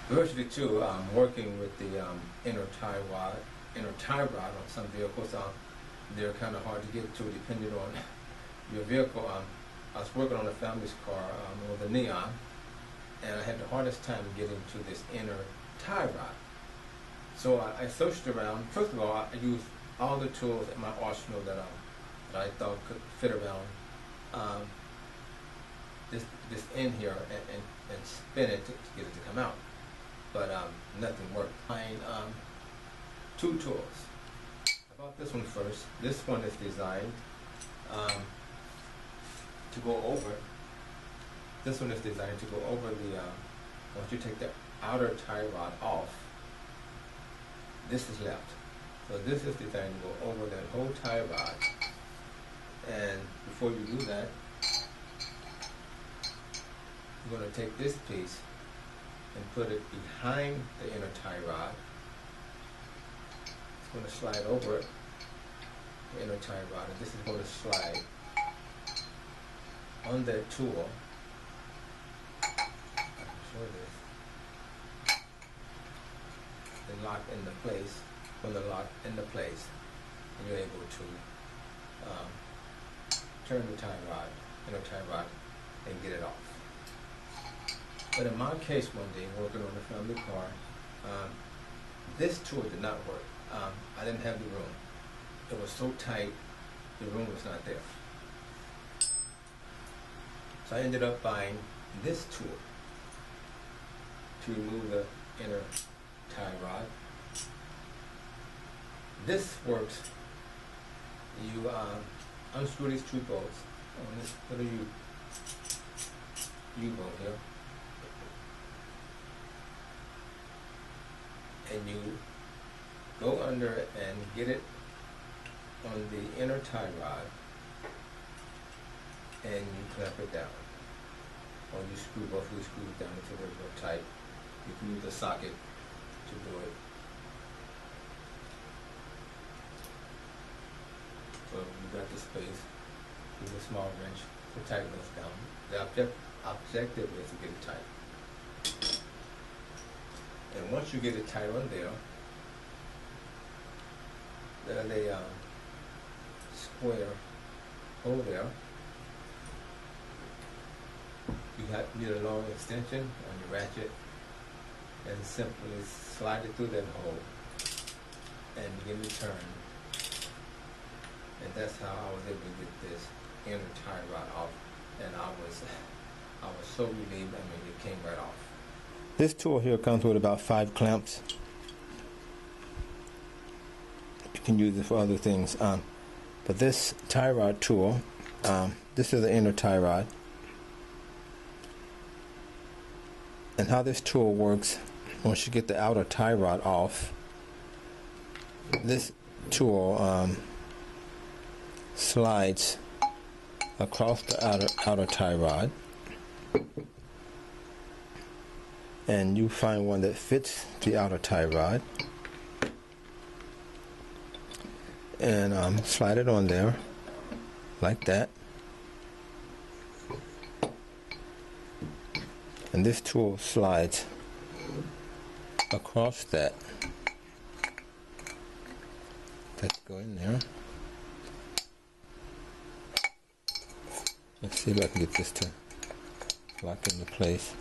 Virtually too, working with the inner tie rod on some vehicles, they're kind of hard to get to depending on your vehicle. I was working on a family's car with a Neon, and I had the hardest time getting to this inner tie rod. So I searched around. First of all, I used all the tools in my arsenal that I thought could fit around this end here and spin it to get it to come out. But nothing worked. Find two tools. About this one first. This one is designed to go over. This one is designed to go over the. Once you take the outer tie rod off, this is left. So this is designed to go over that whole tie rod. And before you do that, you're going to take this piece and put it behind the inner tie rod. It's going to slide over the inner tie rod, and this is going to slide on that tool. I can show this. And lock into place. When they're locked into place, and you're able to turn the inner tie rod, and get it off. But in my case one day, working on a family car, this tool did not work. I didn't have the room. It was so tight, the room was not there. So I ended up buying this tool to remove the inner tie rod. This works. You unscrew these two bolts on this little U-bolt here, and you go under it and get it on the inner tie rod, and you clamp it down. Or you screw both of these screws down until they're real tight. You can use a socket to do it. So you got the space, use a small wrench to tighten this down. The objective is to get it tight. And once you get it tight on there, there's a square hole there. You need a long extension on your ratchet, and simply slide it through that hole and begin to turn. And that's how I was able to get this inner tie rod off. And I was so relieved. I mean, it came right off. This tool here comes with about 5 clamps. You can use it for other things. But this tie rod tool, this is the inner tie rod. And how this tool works, once you get the outer tie rod off, this tool slides across the outer tie rod, and you find one that fits the outer tie rod, and slide it on there like that. And this tool slides across that. Let's go in there. Let's see if I can get this to lock into place.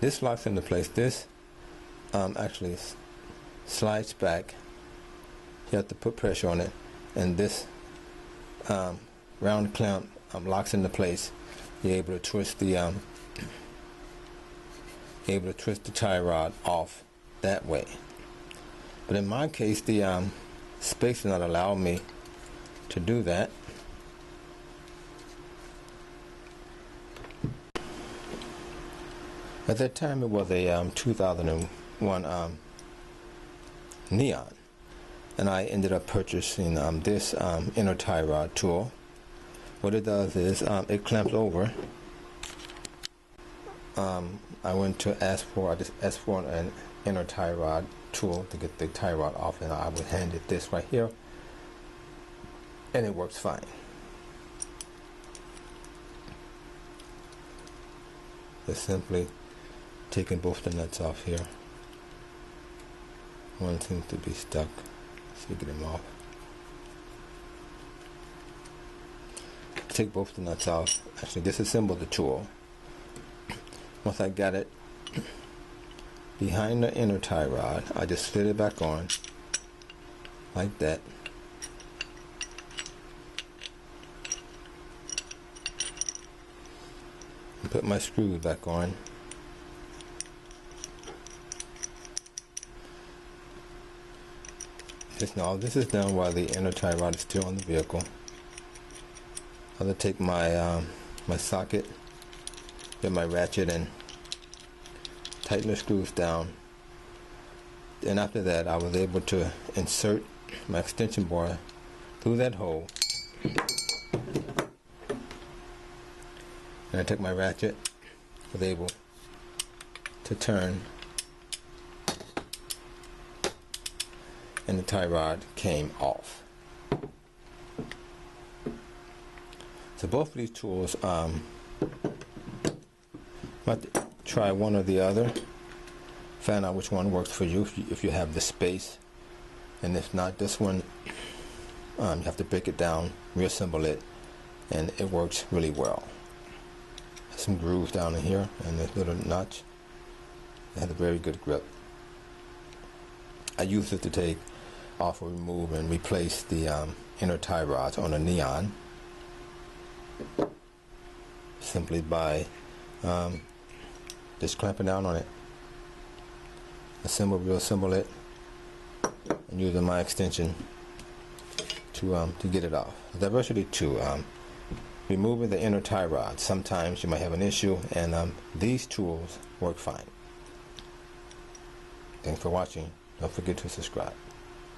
This locks into place. This actually slides back. You have to put pressure on it, and this round clamp locks into place. You're able to twist the tie rod off that way. But in my case, the space did not allow me to do that. At that time, it was a 2001 Neon, and I ended up purchasing this inner tie rod tool. What it does is it clamps over I went to I just asked for an inner tie rod tool to get the tie rod off, and I was handed this right here, and it works fine. Just simply taking both the nuts off here. One seems to be stuck, so you get them off. Take both the nuts off. Actually, disassemble the tool. Once I got it behind the inner tie rod, I just slid it back on like that. And put my screws back on. This is done while the inner tie rod is still on the vehicle. I'll take my my socket, get my ratchet, and tighten the screws down. And after that, I was able to insert my extension bar through that hole. And I took my ratchet, was able to turn, and the tie rod came off. So both of these tools, might try one or the other, find out which one works for you if you have the space, and if not, this one you have to break it down, reassemble it, and it works really well. Some grooves down in here and this little notch. It has a very good grip. I use it to take off or remove and replace the inner tie rods on a Neon, simply by just clamping down on it. Reassemble it, and using my extension to get it off. Diversity 2, removing the inner tie rod. Sometimes you might have an issue, and these tools work fine. Thanks for watching. Don't forget to subscribe.